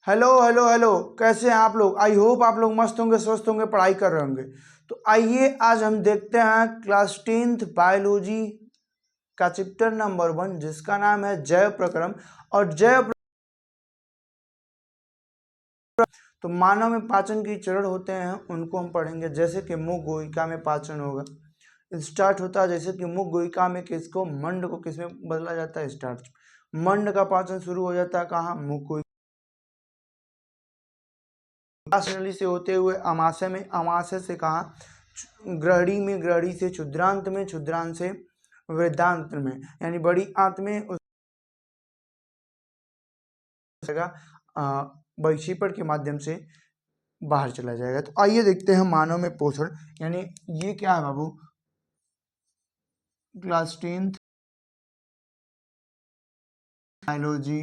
Hello hello hello, कैसे हैं आप लोग? आई होप आप लोग मस्त होंगे, स्वस्थ होंगे, पढ़ाई कर रहे होंगे। तो आइए आज हम देखते हैं क्लास 10th बायोलॉजी का चैप्टर नंबर 1, जिसका नाम है जैव प्रक्रम। और तो मानव में पाचन की चरण होते हैं, उनको हम पढ़ेंगे। जैसे कि मुख गुहिका में पाचन होगा, स्टार्ट होता है। जैसे कि मुख गुहिका में किसको, मंड को किसमें बदला जाता है, स्टार्च। मंड का पाचन शुरू हो जाता है कहाँ, मुख नली से होते हुए अमाशय में, अमाशय से कहाँ, ग्रहणी में, ग्रहणी से क्षुद्रांत में, क्षुद्रांत से वृद्धांत में, यानी बड़ी आंत में बहिक्षेपण के माध्यम से बाहर चला जाएगा। तो आइए देखते हैं मानव में पोषण, यानी ये क्या है बाबू, क्लास 10th बायोलॉजी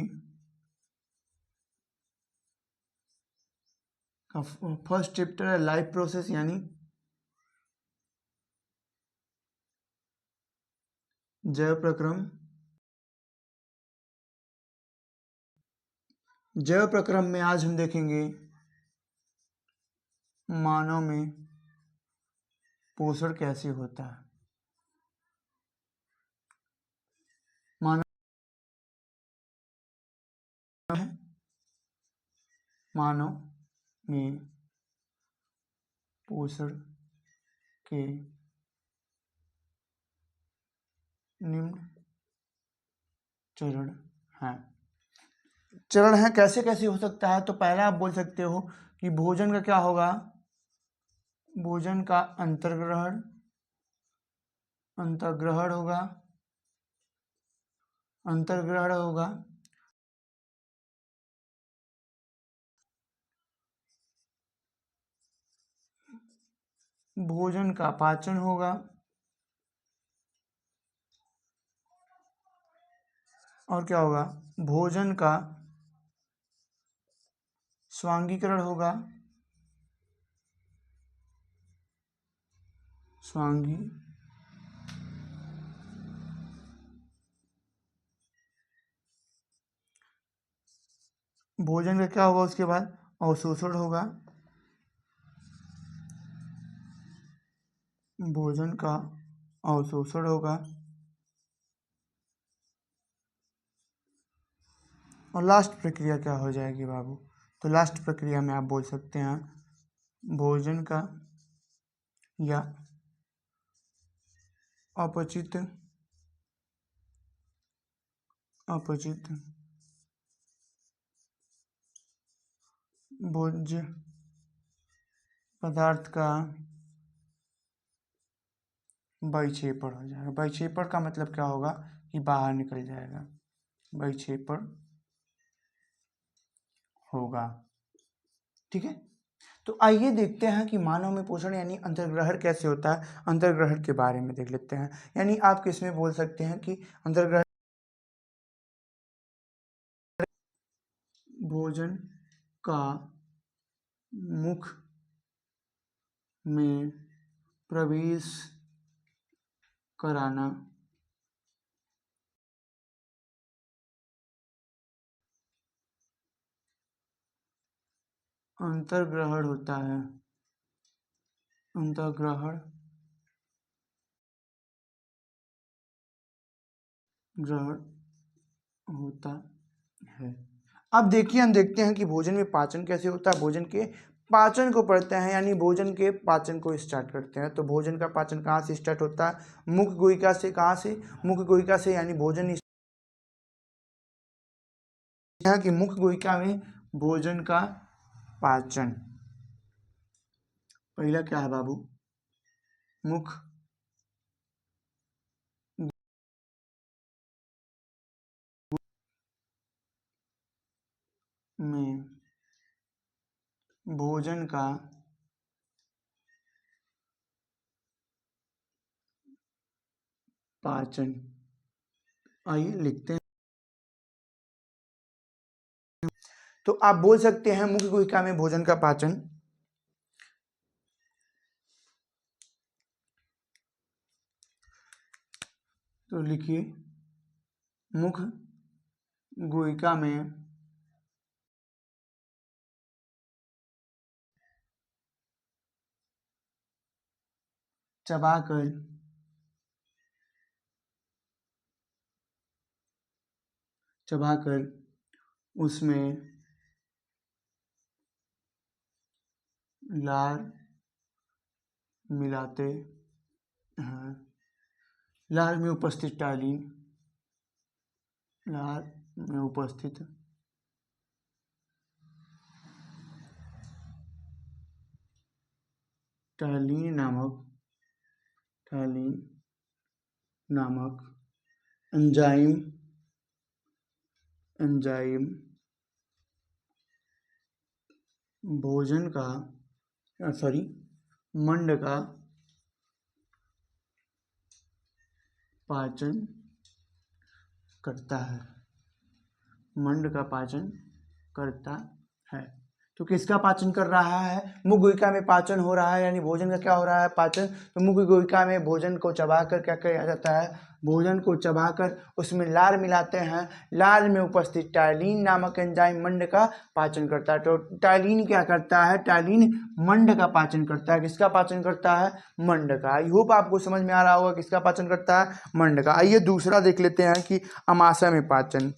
का फर्स्ट चैप्टर है लाइफ प्रोसेस, यानी जैव प्रक्रम। जैव प्रक्रम में आज हम देखेंगे मानव में पोषण कैसे होता है। मानव में पोषण के निम्न चरण हैं। चरण है, कैसे कैसे हो सकता है? तो पहला आप बोल सकते हो कि भोजन का क्या होगा, भोजन का अंतर्ग्रहण, अंतर्ग्रहण होगा, अंतर्ग्रहण होगा। भोजन का पाचन होगा, और क्या होगा, भोजन का स्वांगीकरण होगा, स्वांगी भोजन का क्या होगा, उसके बाद अवशोषण होगा, भोजन का अवशोषण होगा, और लास्ट प्रक्रिया क्या हो जाएगी बाबू? तो लास्ट प्रक्रिया में आप बोल सकते हैं भोजन का या अपचित भोज्य पदार्थ का बहिक्षेपण हो जाएगा। बहिक्षेपण का मतलब क्या होगा कि बाहर निकल जाएगा, बहिक्षेपण होगा। ठीक है, तो आइए देखते हैं कि मानव में पोषण यानी अंतर्ग्रहण कैसे होता है। अंतर्ग्रहण के बारे में देख लेते हैं। यानी आप किसमें बोल सकते हैं कि अंतर्ग्रहण भोजन का मुख में प्रवेश कराना, अंतर्ग्रहण होता है। अंतर्ग्रहण ग्रहण होता है। अब देखिए, हम देखते हैं कि भोजन में पाचन कैसे होता है। भोजन के पाचन को पढ़ते हैं, यानी भोजन के पाचन को स्टार्ट करते हैं। तो भोजन का पाचन कहाँ से स्टार्ट होता है? मुख गुहिका से। कहाँ से? मुख गुहिका से, यानी भोजन यहाँ की मुख गुहिका में भोजन का पाचन। पहला क्या है बाबू, मुख में भोजन का पाचन। आइए लिखते हैं। तो आप बोल सकते हैं मुख गुहिका में भोजन का पाचन। तो लिखिए, मुख गुहिका में चबाकर उसमें लार मिलाते हैं। लार में उपस्थित टाइलिन, लार में उपस्थित टाइलिन नामक एंजाइम भोजन का मंड का पाचन करता है। मंड का पाचन करता है। तो किसका पाचन कर रहा है? मुख गुहिका में पाचन हो रहा है, यानी भोजन का क्या हो रहा है? पाचन। तो मुख गुहिका में भोजन को चबाकर क्या किया जाता है? भोजन को चबाकर उसमें लार मिलाते हैं। लार में उपस्थित टाइलिन नामक एंजाइम मंड का पाचन करता है। तो टाइलिन क्या करता है? टाइलिन मंड का पाचन करता है। किसका पाचन करता है? मंड का। आई होप आपको समझ में आ रहा होगा किसका पाचन करता है? मंड का। आइए दूसरा देख लेते हैं कि अमाशय में पाचन।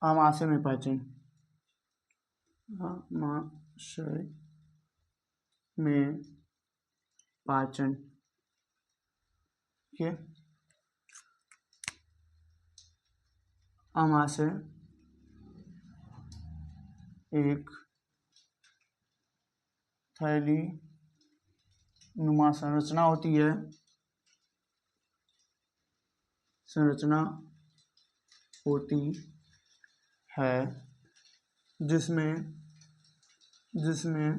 अमाशय में पाचन, अमाशय में पाचन के अमाशय एक थैली नुमा संरचना होती है, जिसमें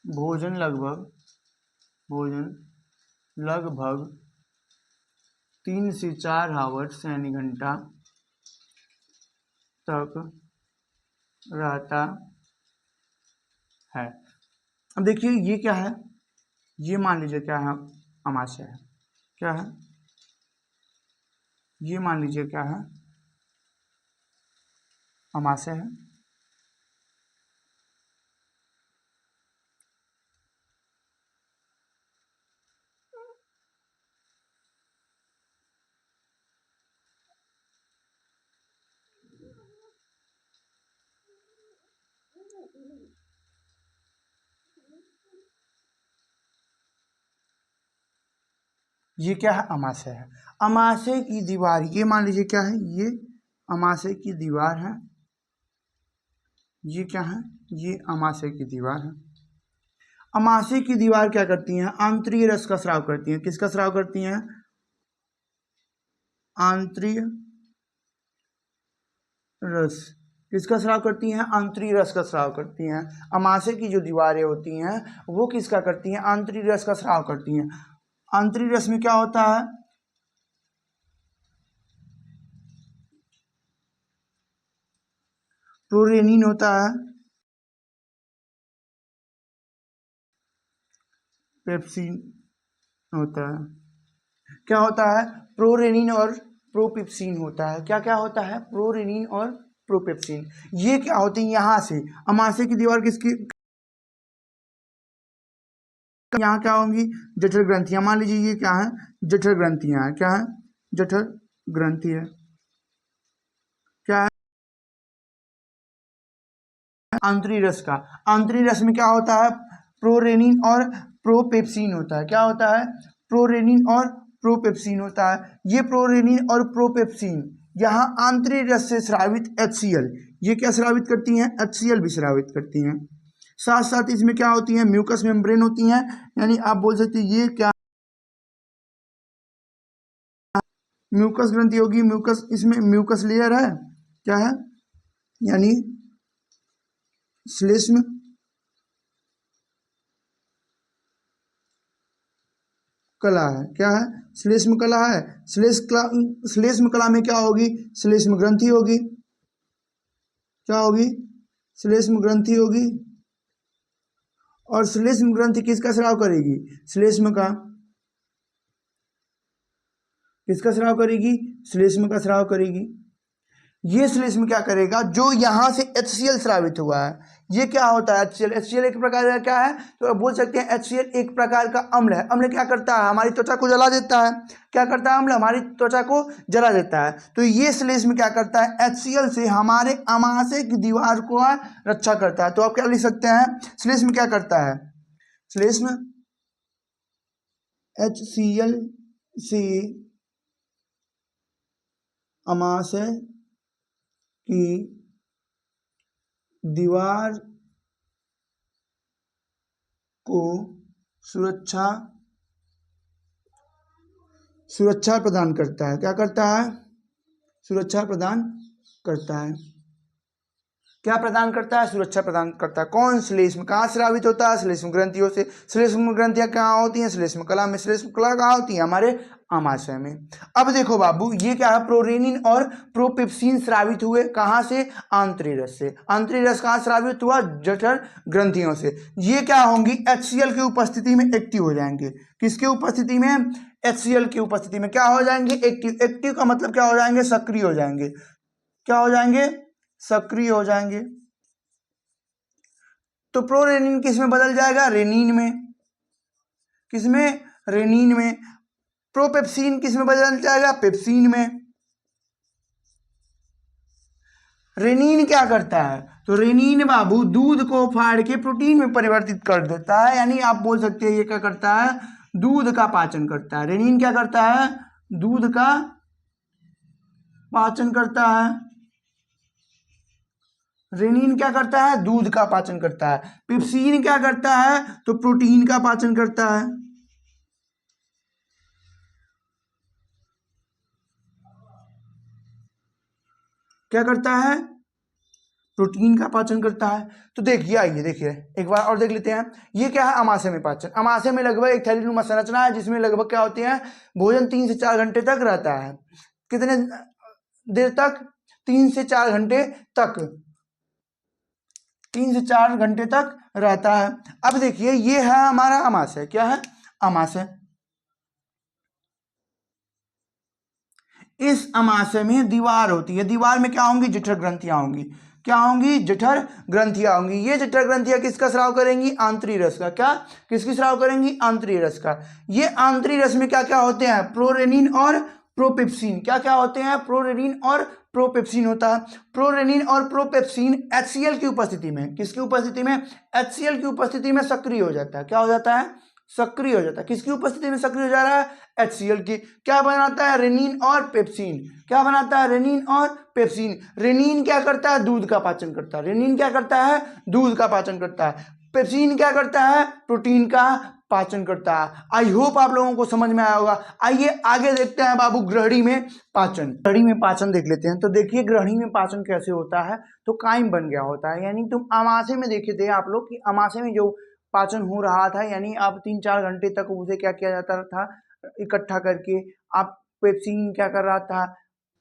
भोजन लगभग 3 से 4 आवर्स यानी घंटा तक रहता है। अब देखिए ये क्या है? ये मान लीजिए क्या है? अमाशय है। क्या है? ये मान लीजिए क्या है? अमाशय है। ये क्या है? अमाशय है। अमाशय की दीवार, ये मान लीजिए क्या है? ये अमाशय की दीवार है। ये क्या है? ये अमाशय की दीवार है। अमाशय की दीवार क्या करती हैं? आंतरीय रस का स्राव करती हैं। किसका स्राव करती हैं? आंतरीय रस। किसका स्राव करती हैं? आंतरीय रस का स्राव करती हैं। अमाशय की जो दीवारें होती हैं वो किसका करती हैं? आंतरीय रस का स्राव करती हैं। आंतरीय रस में क्या होता है? प्रोरेनिन होता है, पेप्सिन होता है। क्या होता है? प्रोरेनिन और प्रोपेप्सिन होता है। क्या क्या होता है? प्रोरेनिन और प्रोपेप्सिन। ये क्या होती है? यहाँ से अमाशय की दीवार किसकी, यहाँ क्या होंगी? जठर ग्रंथियां। मान लीजिए ये क्या है? जठर ग्रंथियां है। क्या है? जठर ग्रंथि है। क्या है? आंतरिक रस का। आंतरिक रस में क्या होता है? प्रोरेनिन और प्रोपेप्सिन होता है। क्या होता है? प्रोरेनिन और प्रोपेप्सिन होता है। ये प्रोरेनिन और प्रोपेप्सिन यहाँ आंतरिक रस से स्रावित HCl, ये क्या स्रावित करती हैं? HCl भी स्रावित करती हैं। साथ साथ इसमें क्या होती हैं? म्यूकस मेम्ब्रेन होती हैं। यानी आप बोल सकते हैं ये क्या? म्यूकस ग्रंथि होगी। म्यूकस, इसमें म्यूकस लेयर है। क्या है? यानी श्लेष्म कला है। क्या है? श्लेष्म कला है। श्लेष्म कला में क्या होगी? श्लेष्म ग्रंथि होगी। क्या होगी? श्लेष्म ग्रंथि होगी। और श्लेष्म ग्रंथि किसका स्राव करेगी? श्लेष्म का। किसका स्राव करेगी? श्लेष्म का स्राव करेगी। ये श्लेष्म क्या करेगा, जो यहाँ से HCl स्रावित हुआ है, ये क्या होता है HCl। HCl एक प्रकार का क्या है, तो बोल सकते हैं HCl एक प्रकार का अम्ल है। अम्ल क्या करता है, हमारी त्वचा को जला देता है। क्या करता है अम्ल, हमारी त्वचा को जला देता है। तो ये श्लेष्म क्या करता है, HCl से हमारे अमाशय की दीवार को रक्षा करता है। तो आप क्या लिख सकते हैं, श्लेष्म क्या करता है, श्लेष्म HCl से अमाशय की दीवार को सुरक्षा प्रदान करता है। क्या करता है, सुरक्षा प्रदान करता है। क्या प्रदान करता है, सुरक्षा प्रदान करता है। कौन, श्लेष्म। कहाँ स्रावित होता है, श्लेष्म ग्रंथियों से। श्लेष्म ग्रंथियां कहाँ होती हैं, श्लेष्म कला में। श्लेष्म कला कहाँ होती है, हमारे आमाशय में। अब देखो बाबू, ये क्या है, प्रोरेनिन और प्रोपेप्सिन स्रावित हुए कहाँ से, आंतरी रस से। आंतरी रस कहाँ स्रावित हुआ, जठर ग्रंथियों से। ये क्या होंगी, HCl की उपस्थिति में एक्टिव हो जाएंगे। किसके उपस्थिति में, HCl की उपस्थिति में क्या हो जाएंगे, एक्टिव। एक्टिव का मतलब क्या हो जाएंगे, सक्रिय हो जाएंगे। क्या हो जाएंगे, सक्रिय हो जाएंगे। तो प्रोरेनिन किस में बदल जाएगा, रेनिन में। किसमें, रेनिन में। प्रोपेप्सिन किस में बदल जाएगा, पेप्सिन में। रेनिन क्या करता है, तो रेनिन बाबू दूध को फाड़ के प्रोटीन में परिवर्तित कर देता है। यानी आप बोल सकते हैं ये क्या करता है, दूध का पाचन करता है। रेनिन क्या करता है, दूध का पाचन करता है। रेनिन क्या करता है, दूध का पाचन करता है। पेप्सिन क्या करता है, तो प्रोटीन का पाचन करता है। क्या करता है, प्रोटीन का पाचन करता है। तो देखिए, आइए देखिए एक बार और देख लेते हैं। ये क्या है, अमाशय में पाचन। अमाशय में लगभग एक थैलीनुमा संरचना है, जिसमें लगभग क्या होती है, भोजन 3 से 4 घंटे तक रहता है। कितने देर तक, 3 से 4 घंटे तक, 3 से 4 घंटे तक रहता है। अब देखिए, ये है हमारा अमाशय। क्या है, अमाशय। इस अमाशय में दीवार होती है। दीवार में क्या होंगी, जठर ग्रंथियां होंगी। क्या होंगी, जठर ग्रंथियां होंगी। ये जठर ग्रंथियां किसका स्राव करेंगी, आंतरी रस का। क्या, किसकी स्राव करेंगी, आंतरी रस का। ये आंतरी रस में क्या क्या होते हैं, प्रोरेनिन और प्रोपेप्सिन। क्या क्या होते हैं, प्रोरेनिन और प्रोपेप्सिन होता है। प्रोरेनिन और प्रोपेप्सिन HCl की उपस्थिति में, किसकी उपस्थिति में, HCl की उपस्थिति में सक्रिय हो जाता है। क्या हो जाता है, सक्रिय हो जाता है। किसकी उपस्थिति में सक्रिय हो जा रहा है, HCl की। क्या बनाता है, रेनिन और पेप्सिन। क्या बनाता है, रेनिन और पेप्सिन। रेनिन क्या करता है, दूध का पाचन करता है। रेनिन क्या करता है, दूध का पाचन करता है। पेप्सिन क्या करता है, प्रोटीन का पाचन करता है। आई होप आप लोगों को समझ में आया होगा। आइए आगे देखते हैं बाबू, ग्रहणी में पाचन। ग्रहणी में पाचन देख लेते हैं। तो देखिए, ग्रहणी में पाचन कैसे होता है, तो काइम बन गया होता है। यानी तुम अमाशय में देखे थे आप लोग कि अमाशय में जो पाचन हो रहा था, यानी अब 3-4 घंटे तक उसे क्या किया जाता था, इकट्ठा करके। आप पेप्सिन क्या कर रहा था,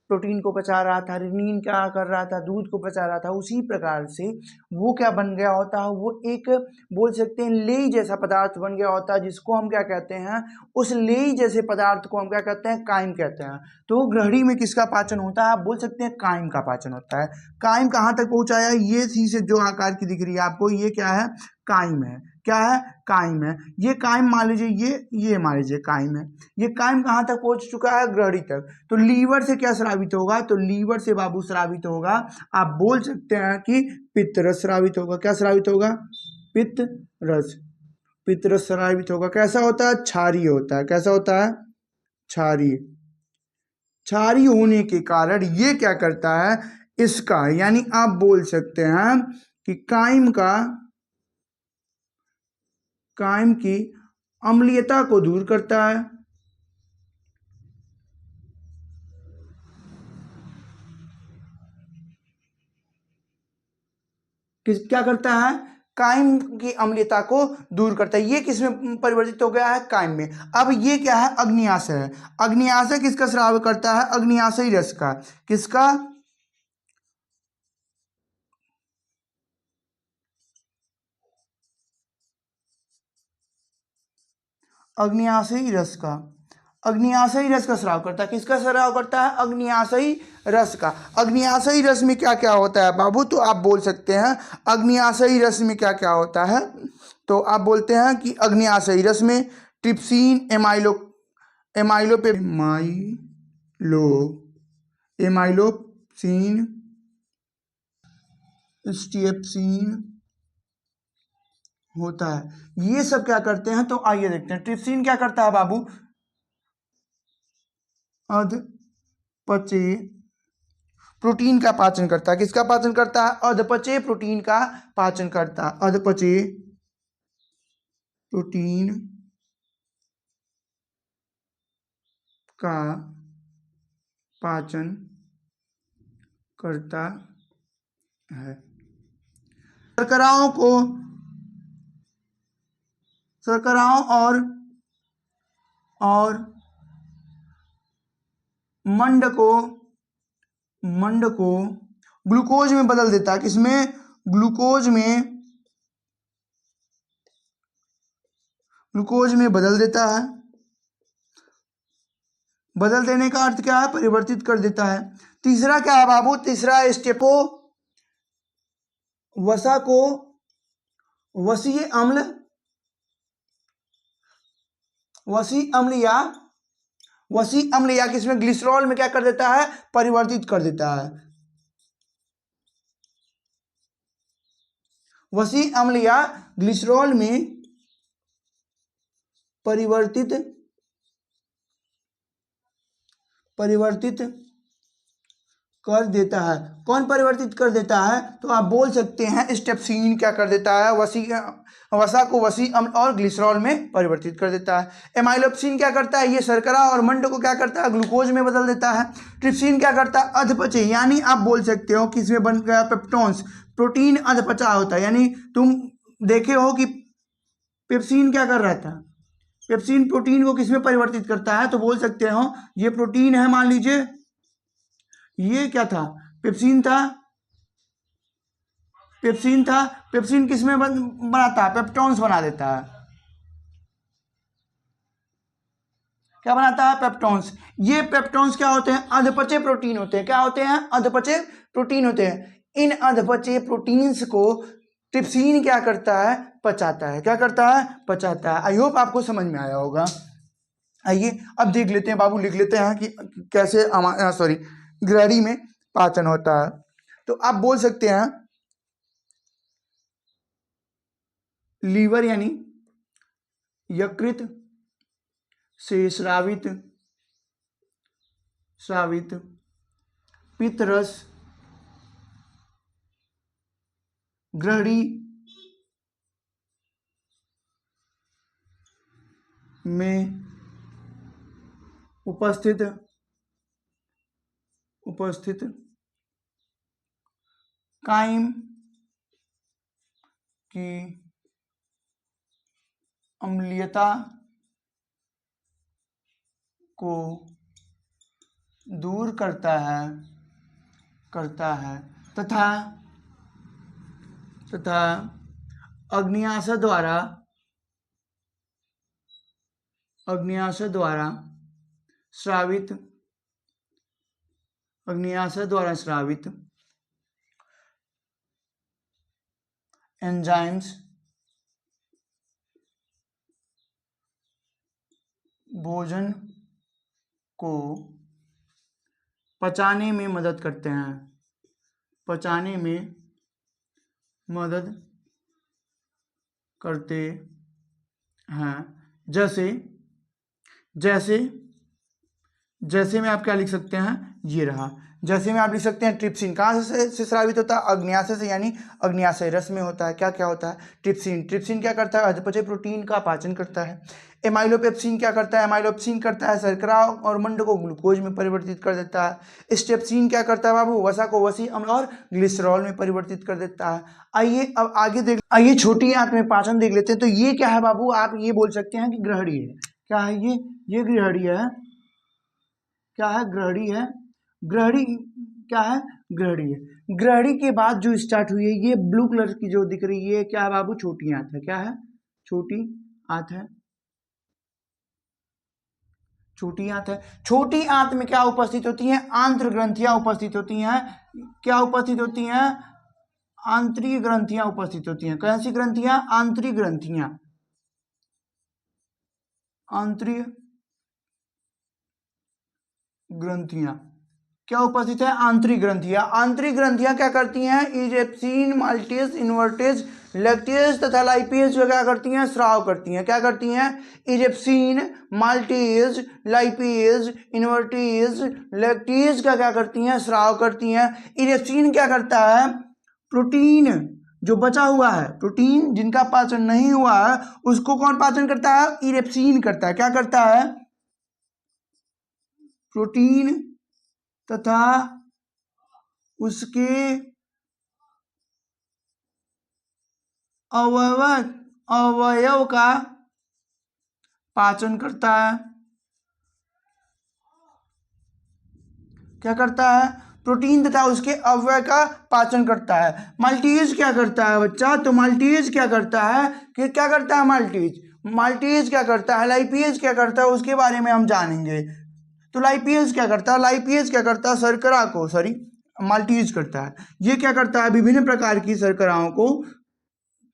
प्रोटीन को पचा रहा था। रेनिन क्या कर रहा था, दूध को पचा रहा था। उसी प्रकार से वो क्या बन गया होता है, वो एक बोल सकते हैं लेई जैसा पदार्थ बन गया होता है, जिसको हम क्या कहते हैं, उस लेई जैसे पदार्थ को हम क्या कहते हैं, काइम कहते हैं। तो ग्रहणी में किसका पाचन होता है, आप बोल सकते हैं काइम का पाचन होता है। काइम कहाँ तक पहुंचाया, ये सी से जो आकार की दिख रही है आपको, ये क्या है, काइम है। क्या है, काइम है। ये काइम मान लीजिए, ये मान लीजिए काइम है। ये काइम कहाँ तक पहुंच चुका है, ग्रहणी तक। तो लीवर से क्या स्रावित होगा, तो लीवर से बाबू स्रावित होगा, आप बोल सकते हैं कि पित्त रस स्रावित होगा। क्या स्रावित होगा, पित्त रस। पित्त रस स्रावित होगा। कैसा होता है, क्षारीय होता है। कैसा होता है, क्षारीय। क्षारीय होने के कारण ये क्या करता है, इसका यानी आप बोल सकते हैं कि काइम की अम्लीयता को दूर करता है। क्या करता है, काइम की अम्लीयता को दूर करता है। ये किस में परिवर्तित हो गया है, काइम में। अब ये क्या है, अग्न्याशय है। अग्न्याशय किसका स्राव करता है, अग्न्याशयी रस का। किसका, अग्न्याशयी रस का। अग्न्याशयी रस का स्राव करता है। किसका स्राव करता है, अग्न्याशयी रस का। अग्न्याशयी रस में क्या क्या होता है बाबू, तो आप बोल सकते हैं अग्न्याशयी रस में क्या क्या होता है, तो आप बोलते हैं कि अग्न्याशयी रस में ट्रिप्सिन, एमाइलोप्सिन, स्ट्रिप्सिन होता है। ये सब क्या करते हैं, तो आइए देखते हैं। ट्रिप्सिन क्या करता है बाबू, अधपचे प्रोटीन का पाचन करता है। किसका पाचन करता है, अधपचे प्रोटीन का पाचन करता है। अधपचे प्रोटीन का पाचन करता है। शर्कराओं और मंड को ग्लूकोज में बदल देता है। किसमें, ग्लूकोज में बदल देता है। बदल देने का अर्थ क्या है, परिवर्तित कर देता है। तीसरा क्या है बाबू, तीसरा स्टेपो वसा को वसीय अम्ल या किसमें, ग्लिसरॉल में क्या कर देता है, परिवर्तित कर देता है। वसीय अम्ल या ग्लिसरॉल में परिवर्तित कर देता है। कौन परिवर्तित कर देता है, तो आप बोल सकते हैं स्टेप्सिन क्या कर देता है, वसा को वसीय अम्ल और ग्लिसरॉल में परिवर्तित कर देता है। एमाइलोप्सिन क्या करता है, ये शर्करा और मंड को क्या करता है, ग्लूकोज में बदल देता है। ट्रिप्सिन क्या करता है, अधपचे, यानी आप बोल सकते हो कि इसमें बन गया पेप्टोन्स, प्रोटीन अधपचा होता है। यानी तुम देखे हो कि पेप्सिन क्या कर रहा था, पेप्सिन प्रोटीन को किसमें परिवर्तित करता है, तो बोल सकते हो ये प्रोटीन है, मान लीजिए ये क्या था, पेप्सिन था। पेप्सिन किसमें बनाता है, पेप्टोन्स बना देता है। क्या बनाता है, पेप्टोन्स। ये पेप्टोन्स क्या होते हैं, अधपचे प्रोटीन होते हैं। क्या होते हैं, अधपचे प्रोटीन होते हैं। इन अधपचे प्रोटीन्स को ट्रिप्सिन क्या करता है, पचाता है। क्या करता है, पचाता है। आई होप आपको समझ में आया होगा। आइए अब देख लेते हैं बाबू, लिख लेते हैं कि कैसे ग्रहणी में पाचन होता है। तो आप बोल सकते हैं लीवर यानी यकृत से स्रावित पित्तरस ग्रहणी में उपस्थित काइम की अम्लीयता को दूर करता है तथा अग्न्याशय द्वारा स्रावित एंजाइम्स भोजन को पचाने में मदद करते हैं। जैसे में आप क्या लिख सकते हैं, ये रहा। जैसे में आप लिख सकते हैं ट्रिप्सिन कहाँ से स्रावित होता है, अग्न्याशय से, यानी अग्न्याशय रस में होता है। क्या क्या होता है, ट्रिप्सिन क्या करता है, अधपचे प्रोटीन का पाचन करता है। एमाइलोपेप्सिन क्या करता है, एमाइलोप्सिन करता है शर्करा और मंड को ग्लूकोज में परिवर्तित कर देता है। स्टेप्सिन क्या करता है बाबू, वसा को वसीय अम्ल और ग्लिसरॉल में परिवर्तित कर देता है। आइए अब आगे आइए छोटी आंत में पाचन देख लेते हैं। तो ये क्या है बाबू, आप ये बोल सकते हैं कि ग्रहणी है। क्या है ये ग्रहणी है। क्या है, ग्रहणी है। ग्रहणी क्या है, ग्रहणी है। ग्रहणी के बाद जो स्टार्ट हुई है, ये ब्लू कलर की जो दिख रही है, क्या है बाबू, छोटी आंत है। क्या है, छोटी आंत है। छोटी आंत है। छोटी आंत में क्या उपस्थित होती हैं? आंत्र ग्रंथियां उपस्थित होती हैं। क्या उपस्थित होती हैं? आंतरिक ग्रंथियां उपस्थित होती हैं। कौन सी ग्रंथियां? आंतरिक ग्रंथियां। आंतरिक ग्रंथियां क्या उपस्थित है? आंतरिक ग्रंथियां। आंतरिक ग्रंथियां क्या करती हैं? इजिप्शियन, माल्टेज, इन्वर्टेज, लैक्टेज तथा लाइपेज जो क्या करती हैं? स्राव करती हैं। क्या करती हैं? Egyptian, maltase, lipase, invertase, lactase का क्या करती हैं? स्राव करती हैं। इजिप्शियन क्या करता है? प्रोटीन जो बचा हुआ है, प्रोटीन जिनका पाचन नहीं हुआ है, उसको कौन पाचन करता है? इजिप्शियन करता है। क्या करता है? प्रोटीन तथा उसके अवयव का पाचन करता है। क्या करता है? प्रोटीन तथा उसके अवयव का पाचन करता है। माल्टीज क्या करता है बच्चा? तो माल्टीज क्या करता है कि क्या करता है? माल्टीज क्या करता है? लाइपेज क्या करता है? उसके बारे में हम जानेंगे। तो लाइपेज क्या करता है? लाइपेज क्या करता है? शर्करा को माल्टीज करता है। ये क्या करता है? विभिन्न प्रकार की शर्कराओं को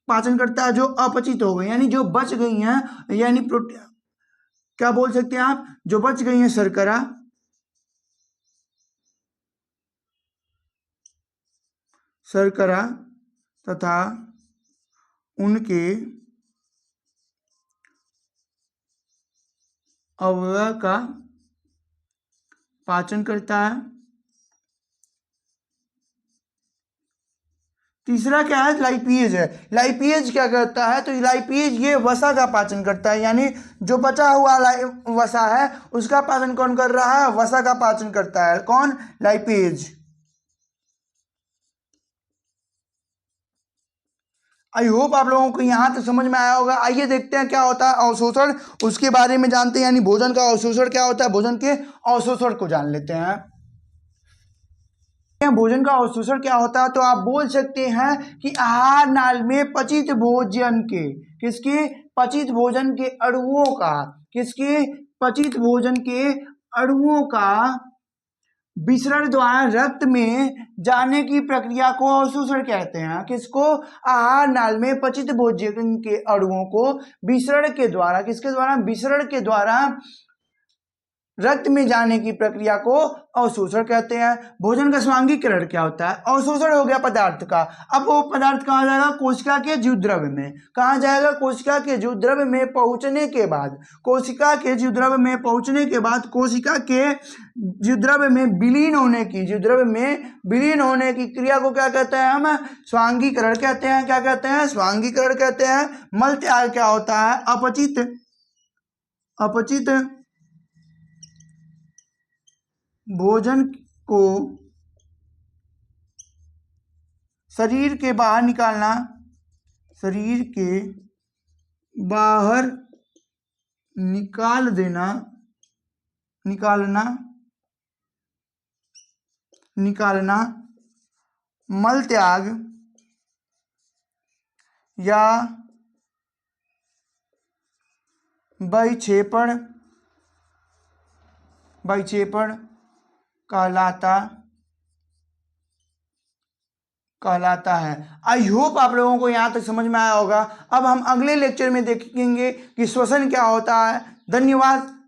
पाचन करता है जो अपचित हो गई, यानी जो बच गई हैं, यानी क्या बोल सकते हैं आप? जो बच गई हैं शर्करा तथा उनके अवयव का पाचन करता है। तीसरा क्या है? लाइपेज है। लाइपेज क्या करता है? तो लाइपेज ये वसा का पाचन करता है, यानी जो बचा हुआ वसा है उसका पाचन कौन कर रहा है? वसा का पाचन करता है। कौन? लाइपेज। आई होप आप लोगों को यहाँ तक समझ में आया होगा। आइए देखते हैं क्या होता है अवशोषण, उसके बारे में जानते हैं, यानी भोजन का अवशोषण क्या होता है, भोजन के अवशोषण को जान लेते हैं। भोजन का अवशोषण क्या होता है? तो आप बोल सकते हैं कि आहार नाल में पचित भोजन के, किसके? पचित भोजन के अणुओं का, किसके? पचित भोजन के अणुओं का विसरण द्वारा रक्त में जाने की प्रक्रिया को अवशोषण कहते हैं। किसको? आहार नाल में पचित भोजन के अणुओं को विसरण के द्वारा, किसके द्वारा? विसरण के द्वारा रक्त में जाने की प्रक्रिया को अवशोषण कहते हैं। भोजन का स्वांगीकरण क्या होता है? अवशोषण हो गया पदार्थ का। अब वो पदार्थ कहाँ जाएगा? कोशिका के जीवद्रव्य में। कहाँ जाएगा? कोशिका के जीवद्रव्य में पहुंचने के बाद, कोशिका के जीवद्रव्य में पहुंचने के बाद कोशिका के जीवद्रव्य में विलीन होने की, जीवद्रव्य में विलीन होने की क्रिया को क्या कहते हैं? हम स्वांगीकरण कहते हैं। क्या कहते हैं? स्वांगीकरण कहते हैं। मल त्याग क्या होता है? अपचित भोजन को शरीर के बाहर निकालना, शरीर के बाहर निकाल देना, निकालना मल त्याग या बहिक्षेपण कहलाता है। आई होप आप लोगों को यहाँ तक समझ में आया होगा। अब हम अगले लेक्चर में देखेंगे कि श्वसन क्या होता है। धन्यवाद।